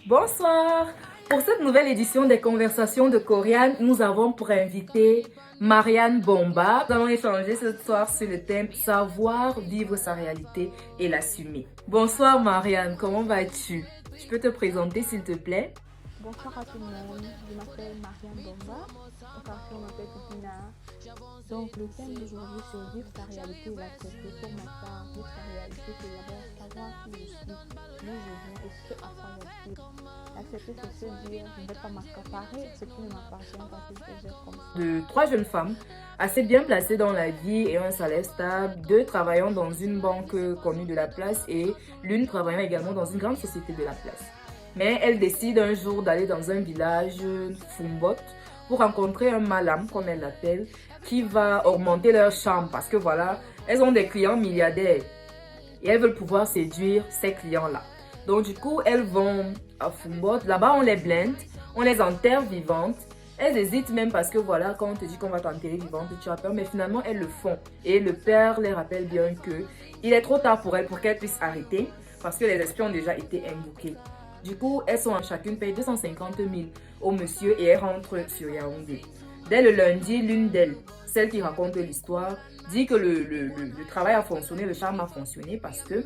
Bonsoir! Pour cette nouvelle édition des Conversations de Coriane, nous avons pour invité Marianne Bomba. Nous allons échanger ce soir sur le thème Savoir vivre sa réalité et l'assumer. Bonsoir Marianne, comment vas-tu? Tu peux te présenter s'il te plaît? Bonsoir à tout le monde, je m'appelle Marianne Bomba, au quartier on m'appelle Pipina. Donc le thème d'aujourd'hui c'est vivre sa réalité et l'accepter. Pour ma part, vivre sa réalité c'est d'abord savoir qui je suis, d'où je viens et ce à quoi j'aspire. Accepter c'est se dire je ne vais pas m'accaparer ce qui ne m'appartient pas puisque j'ai comme ça. De trois jeunes femmes assez bien placées dans la vie et un salaire stable, deux travaillant dans une banque connue de la place et l'une travaillant également dans une grande société de la place. Mais elle décide un jour d'aller dans un village Fumbot pour rencontrer un malam, comme elle l'appelle, qui va augmenter leur charme parce que voilà, elles ont des clients milliardaires et elles veulent pouvoir séduire ces clients-là. Donc du coup, elles vont à Fumbot, là-bas on les blinde, on les enterre vivantes. Elles hésitent même parce que voilà, quand on te dit qu'on va t'enterrer vivante, tu as peur, mais finalement elles le font. Et le père les rappelle bien que il est trop tard pour elles pour qu'elles puissent arrêter parce que les esprits ont déjà été invoqués. Du coup, elles sont chacune paye 250 000 au monsieur et elles rentrent sur Yaoundé. Dès le lundi, l'une d'elles, celle qui raconte l'histoire, dit que le travail a fonctionné, le charme a fonctionné parce que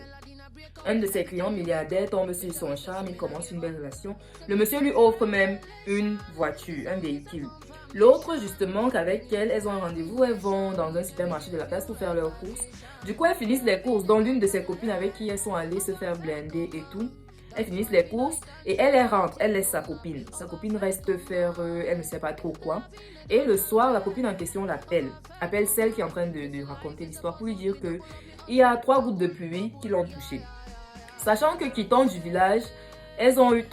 un de ses clients milliardaires tombe sur son charme, il commence une belle relation. Le monsieur lui offre même une voiture, un véhicule. L'autre, justement, qu'avec elle, elles ont un rendez-vous, elles vont dans un supermarché de la place pour faire leurs courses. Du coup, elles finissent les courses, dont l'une de ses copines avec qui elles sont allées se faire blinder et tout. Elles finissent les courses et elle rentre, elle laisse sa copine. Sa copine reste faire, elle ne sait pas trop quoi. Et le soir, la copine en question appelle celle qui est en train de raconter l'histoire pour lui dire que il y a 3 gouttes de pluie qui l'ont touchée. Sachant que quittant du village, elles ont eu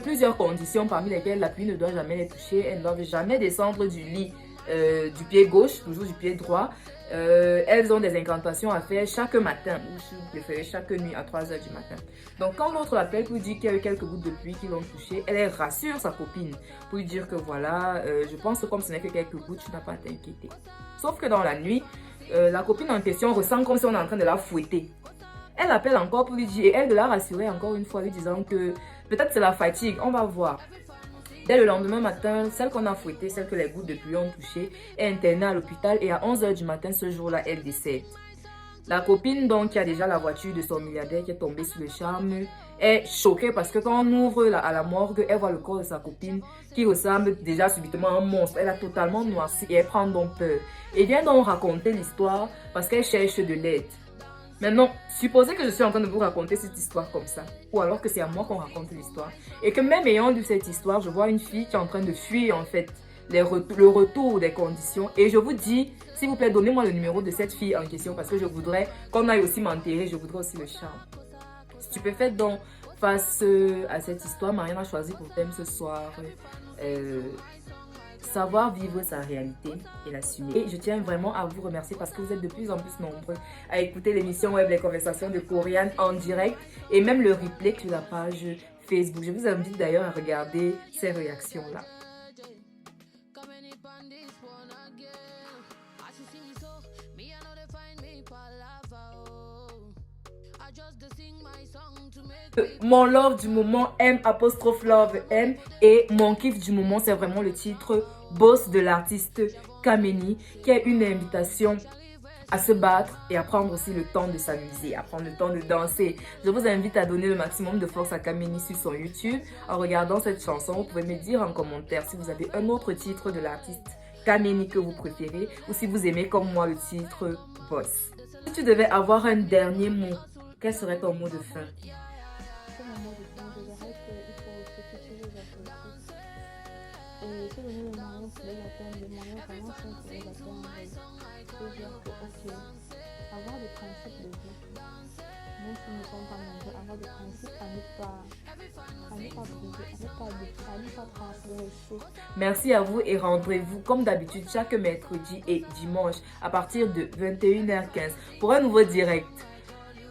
plusieurs conditions parmi lesquelles la pluie ne doit jamais les toucher. Elles ne doivent jamais descendre du lit du pied gauche, toujours du pied droit. Elles ont des incantations à faire chaque matin, ou si vous préférez chaque nuit à 3 h du matin. Donc quand l'autre appelle pour dire qu'il y a eu quelques gouttes de pluie qui l'ont touché, elle rassure sa copine pour lui dire que voilà, je pense que comme ce n'est que quelques gouttes, tu n'as pas à t'inquiéter. Sauf que dans la nuit, la copine en question ressent comme si on est en train de la fouetter. Elle appelle encore pour lui dire, et elle de la rassurer encore une fois, lui disant que peut-être c'est la fatigue, on va voir. Dès le lendemain matin, celle qu'on a fouettée, celle que les gouttes de pluie ont touchée, est internée à l'hôpital et à 11 h du matin, ce jour-là, elle décède. La copine, donc, qui a déjà la voiture de son milliardaire qui est tombée sous le charme, est choquée parce que quand on ouvre à la morgue, elle voit le corps de sa copine qui ressemble déjà subitement à un monstre. Elle a totalement noirci et elle prend donc peur. Et vient donc raconter l'histoire parce qu'elle cherche de l'aide. Maintenant, supposez que je suis en train de vous raconter cette histoire comme ça, ou alors que c'est à moi qu'on raconte l'histoire, et que même ayant lu cette histoire, je vois une fille qui est en train de fuir en fait le retour des conditions, et je vous dis, s'il vous plaît, donnez-moi le numéro de cette fille en question, parce que je voudrais qu'on aille aussi m'enterrer, je voudrais aussi le charme. Stupéfaite donc face à cette histoire, Marianne a choisi pour thème ce soir savoir vivre sa réalité et l'assumer. Et je tiens vraiment à vous remercier parce que vous êtes de plus en plus nombreux à écouter l'émission web Les Conversations de Coriane en direct et même le replay sur la page Facebook. Je vous invite d'ailleurs à regarder ces réactions-là. Mon love du moment, M''love M, et mon kiff du moment, c'est vraiment le titre Boss de l'artiste Kameni, qui est une invitation à se battre et à prendre aussi le temps de s'amuser, à prendre le temps de danser. Je vous invite à donner le maximum de force à Kameni sur son YouTube. En regardant cette chanson, vous pouvez me dire en commentaire si vous avez un autre titre de l'artiste Kameni que vous préférez ou si vous aimez comme moi le titre Boss. Si tu devais avoir un dernier mot, quel serait ton mot de fin? Pour mon mot de fin, je dirais qu'il faut se cultiver les apéritifs et se donner les moyens pour les atteindre, les moyens vraiment simples pour les atteindre. C'est-à-dire que, ok, avoir des principes de vie, même si nous ne sommes pas nombreux, avoir des principes à ne pas briser, à ne pas transgresser. Merci à vous et rendrez-vous comme d'habitude chaque mercredi et dimanche à partir de 21h15 pour un nouveau direct,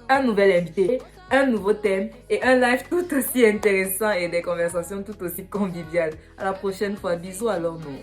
un nouvel invité, un nouveau thème et un live tout aussi intéressant et des conversations tout aussi conviviales. À la prochaine fois. Bisous alors nous.